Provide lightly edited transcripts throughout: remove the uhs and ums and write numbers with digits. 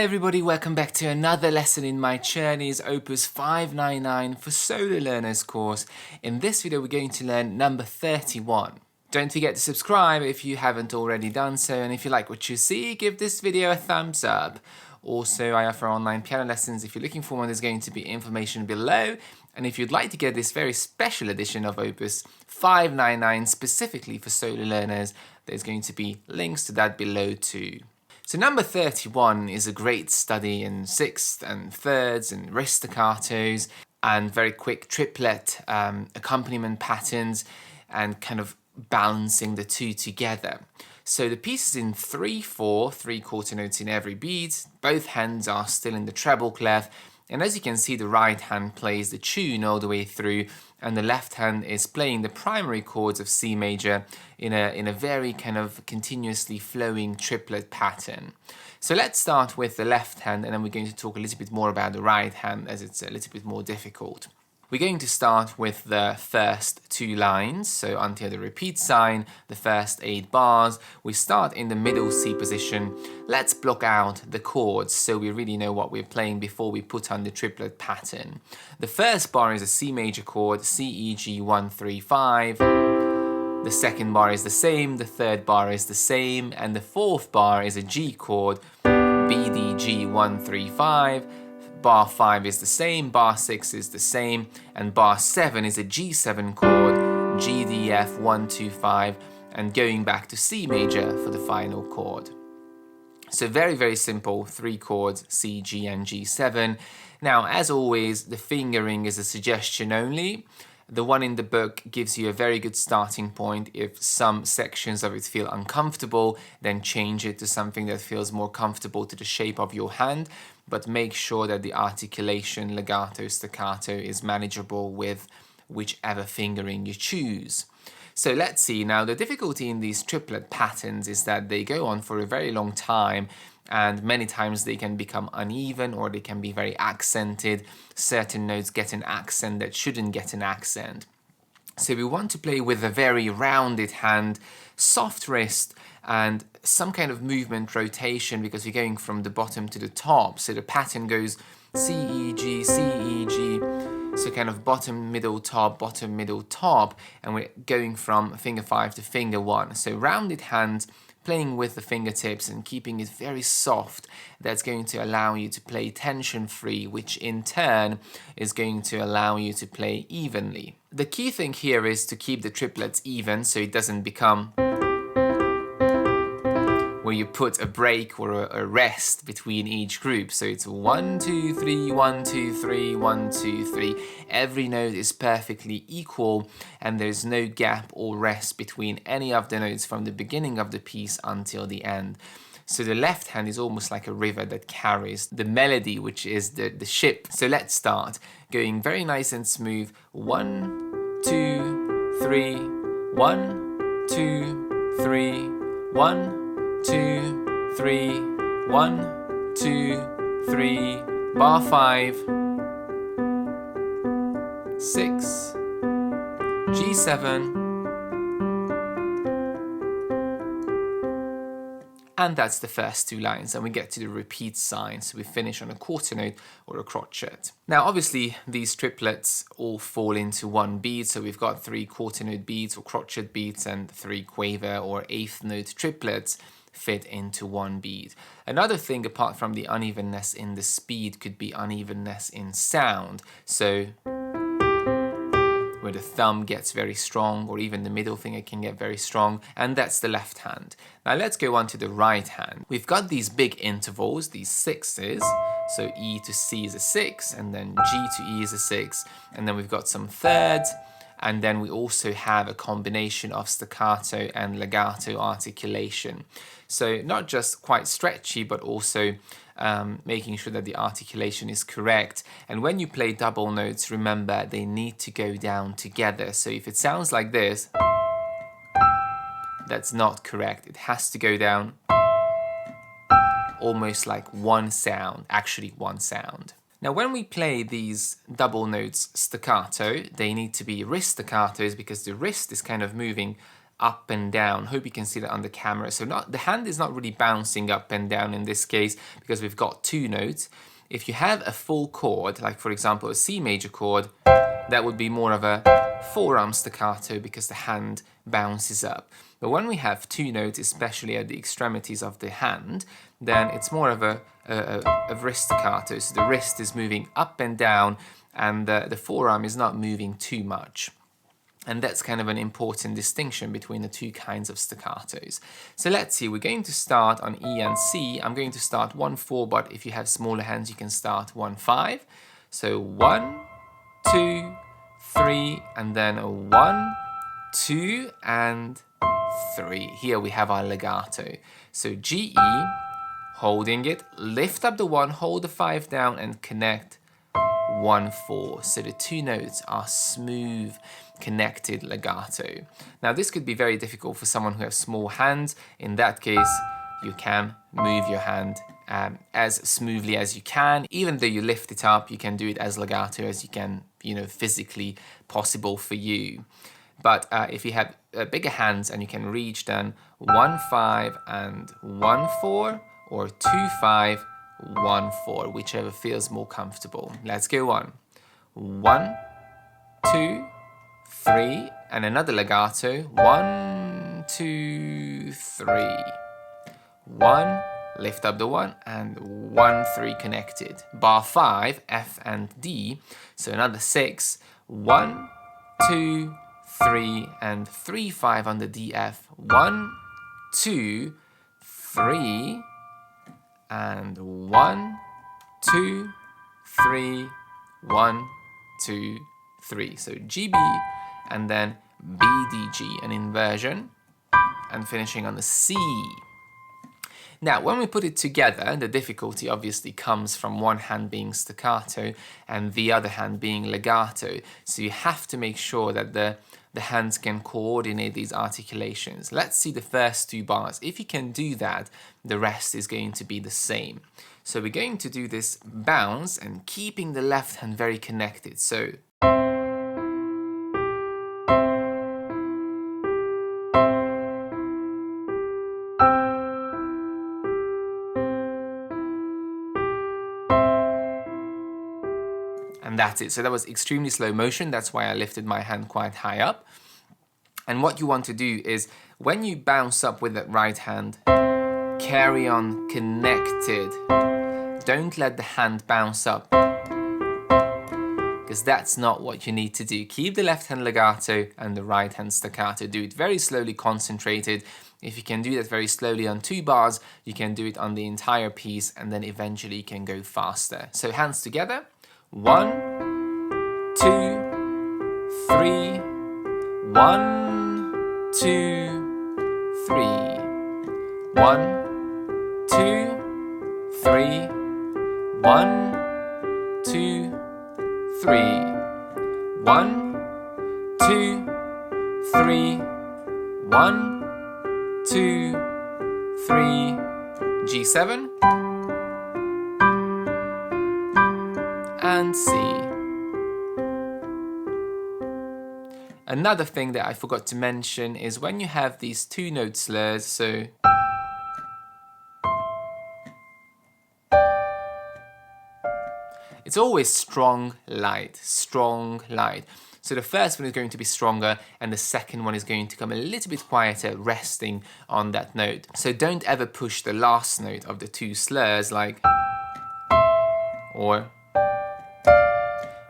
Hi everybody, welcome back to another lesson in my Czerny's Opus 599 for solo learners course. In this video we're going to learn number 31. Don't forget to subscribe if you haven't already done so, and if you like what you see, give this video a thumbs up. Also, I offer online piano lessons. If you're looking for one, there's going to be information below. And if you'd like to get this very special edition of Opus 599 specifically for solo learners, there's going to be links to that below too. So number 31 is a great study in sixths and thirds and wrist staccatos and very quick triplet accompaniment patterns and kind of balancing the two together. So the piece is in 3/4, 3 quarter notes in every beat. Both hands are still in the treble clef. And as you can see, the right hand plays the tune all the way through, and the left hand is playing the primary chords of C major in a very kind of continuously flowing triplet pattern. So let's start with the left hand, and then we're going to talk a little bit more about the right hand as it's a little bit more difficult. We're going to start with the first 2 lines, so until the repeat sign, the first 8 bars. We start in the middle C position. Let's block out the chords so we really know what we're playing before we put on the triplet pattern. The first bar is a C major chord, C, E, G, 1, 3, 5. The second bar is the same, the third bar is the same, and the fourth bar is a G chord, B, D, G, 1, 3, 5. Bar 5 is the same, bar 6 is the same, and bar 7 is a G7 chord, G, D, F, 1, 2, 5, and going back to C major for the final chord. So very, very simple, 3 chords, C, G, and G7. Now, as always, the fingering is a suggestion only. The one in the book gives you a very good starting point. If some sections of it feel uncomfortable, then change it to something that feels more comfortable to the shape of your hand. But make sure that the articulation, legato, staccato is manageable with whichever fingering you choose. So let's see. Now, the difficulty in these triplet patterns is that they go on for a very long time, and many times they can become uneven or they can be very accented. Certain notes get an accent that shouldn't get an accent. So we want to play with a very rounded hand, soft wrist, and some kind of movement rotation because we're going from the bottom to the top. So the pattern goes C, E, G, C, E, G. So kind of bottom, middle, top, and we're going from finger 5 to finger 1. So rounded hands, playing with the fingertips and keeping it very soft. That's going to allow you to play tension-free, which in turn is going to allow you to play evenly. The key thing here is to keep the triplets even so it doesn't become where you put a break or a rest between each group. So it's 1, 2, 3, 1, 2, 3, 1, 2, 3. Every note is perfectly equal and there's no gap or rest between any of the notes from the beginning of the piece until the end. So the left hand is almost like a river that carries the melody, which is the ship. So let's start. Going very nice and smooth. 1, 2, 3, 1, 2, 3, 1, 2, 3, 1, 2, 3, bar 5, 6, G7, and that's the first 2 lines, and we get to the repeat sign, so we finish on a quarter note or a crotchet. Now obviously these triplets all fall into one beat, so we've got 3 quarter note beats or crotchet beats and 3 quaver or 8th note triplets fit into one beat. Another thing apart from the unevenness in the speed could be unevenness in sound. So where the thumb gets very strong or even the middle finger can get very strong, and that's the left hand. Now let's go on to the right hand. We've got these big intervals, these sixes. So E to C is a 6, and then G to E is a 6, and then we've got some thirds. And then we also have a combination of staccato and legato articulation. So not just quite stretchy, but also making sure that the articulation is correct. And when you play double notes, remember they need to go down together. So if it sounds like this, that's not correct. It has to go down almost like one sound, actually one sound. Now when we play these double notes staccato, they need to be wrist staccatos because the wrist is kind of moving up and down. Hope you can see that on the camera. So the hand is not really bouncing up and down in this case because we've got two notes. If you have a full chord, like for example a C major chord, that would be more of a forearm staccato because the hand bounces up. But when we have two notes, especially at the extremities of the hand, then it's more of a wrist staccato. So the wrist is moving up and down and the forearm is not moving too much. And that's kind of an important distinction between the two kinds of staccatos. So let's see, we're going to start on E and C. I'm going to start 1-4, but if you have smaller hands, you can start 1-5. So 1, 2, 3, and then a 1, 2, and 3. Here we have our legato. So G, E, holding it, lift up the 1, hold the 5 down, and connect 1-4. So the two notes are smooth, connected legato. Now this could be very difficult for someone who has small hands. In that case, you can move your hand as smoothly as you can. Even though you lift it up, you can do it as legato as you can, physically possible for you. But if you have bigger hands and you can reach, then 1-5 and 1-4, or 2-5, 1-4, whichever feels more comfortable. Let's go on. 1, 2, 3, and another legato. 1, 2, 3. 1, lift up the 1, and 1, 3 connected. Bar 5, F and D. So another 6. 1, 2, 3, and 3, 5 on the D, F. 1, 2, 3, and 1, 2, 3, 1, 2, 3. So G, B, and then B, D, G, an inversion, and finishing on the C. Now, when we put it together, the difficulty obviously comes from one hand being staccato and the other hand being legato. So you have to make sure that the hands can coordinate these articulations. Let's see the first two bars. If you can do that, the rest is going to be the same. So we're going to do this bounce and keeping the left hand very connected. So and that's it. So that was extremely slow motion. That's why I lifted my hand quite high up. And what you want to do is when you bounce up with that right hand, carry on connected. Don't let the hand bounce up, because that's not what you need to do. Keep the left hand legato and the right hand staccato. Do it very slowly, concentrated. If you can do that very slowly on 2 bars, you can do it on the entire piece, and then eventually you can go faster. So hands together. 1, 2, 3. 1, 2, 3. 1, 2, 3. 1, 2, 3. 1, 2, 3. 1, 2, 3. G7 and C. Another thing that I forgot to mention is when you have these 2 note slurs, so it's always strong, light, strong, light. So the first one is going to be stronger and the second one is going to come a little bit quieter, resting on that note. So don't ever push the last note of the 2 slurs like or.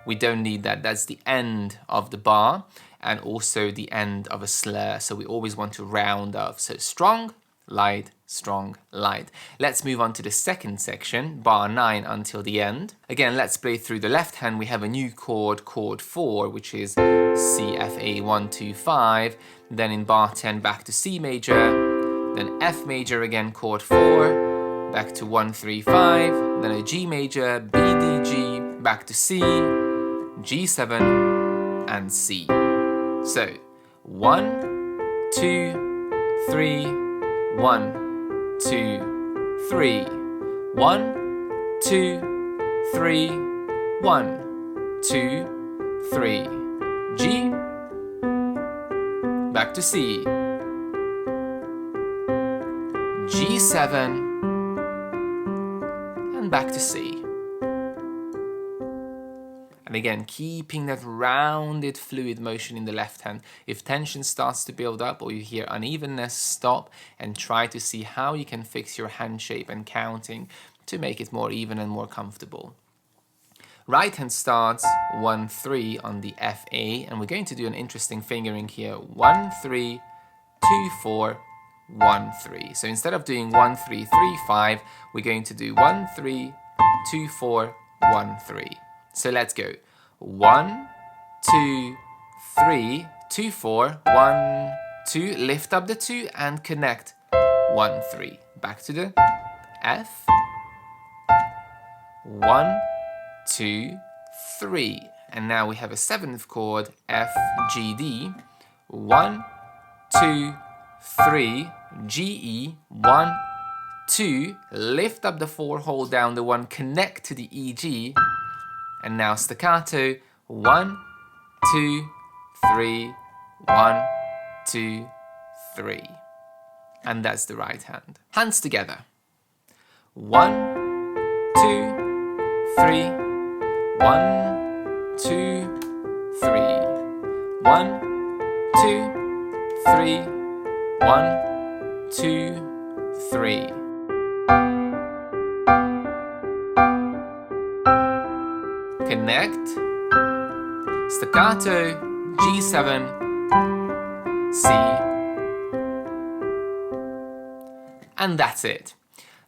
We don't need that. That's the end of the bar and also the end of a slur. So we always want to round off. So strong, light, strong, light. Let's move on to the second section, bar 9 until the end. Again, let's play through the left hand. We have a new chord, chord 4, which is C, F, A, 1, 2, 5. Then in bar 10, back to C major. Then F major again, chord 4. Back to 1, 3, 5. Then a G major, B, D, G. Back to C. G7 and C. So 1, 2, 3, 1, 2, 3. 1, 2, 3, 1, 2, 3. G. Back to C. G7, and back to C. And again, keeping that rounded fluid motion in the left hand. If tension starts to build up or you hear unevenness, stop and try to see how you can fix your hand shape and counting to make it more even and more comfortable. Right hand starts 1-3 on the FA, and we're going to do an interesting fingering here. 1-3, 2-4, 1-3. So instead of doing 1-3, 3-5, we're going to do 1-3, 2-4, 1-3. So let's go. 1, 2, 3, 2, 4, 1, 2. Lift up the 2 and connect. 1, 3. Back to the F. 1, 2, 3. And now we have a 7th chord, F, G, D. 1, 2, 3, G, E. 1, 2. Lift up the 4, hold down the 1, connect to the E, G. And now staccato, 1, 2, 3, 1, 2, 3. And that's the right hand. Hands together. 1, 2, 3, 1, 2, 3. 1, 2, 3, 1, 2, 3. Connect, staccato, G7, C, and that's it.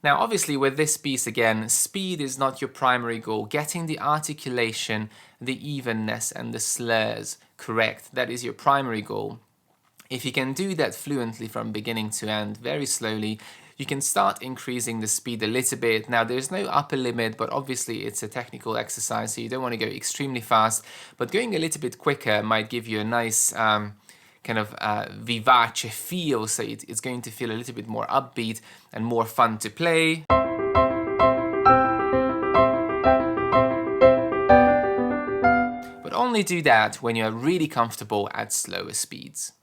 Now obviously with this piece again, speed is not your primary goal. Getting the articulation, the evenness and the slurs correct, that is your primary goal. If you can do that fluently from beginning to end, very slowly, you can start increasing the speed a little bit. Now there's no upper limit, but obviously it's a technical exercise, so you don't want to go extremely fast, but going a little bit quicker might give you a nice kind of vivace feel, so it's going to feel a little bit more upbeat and more fun to play. But only do that when you're really comfortable at slower speeds.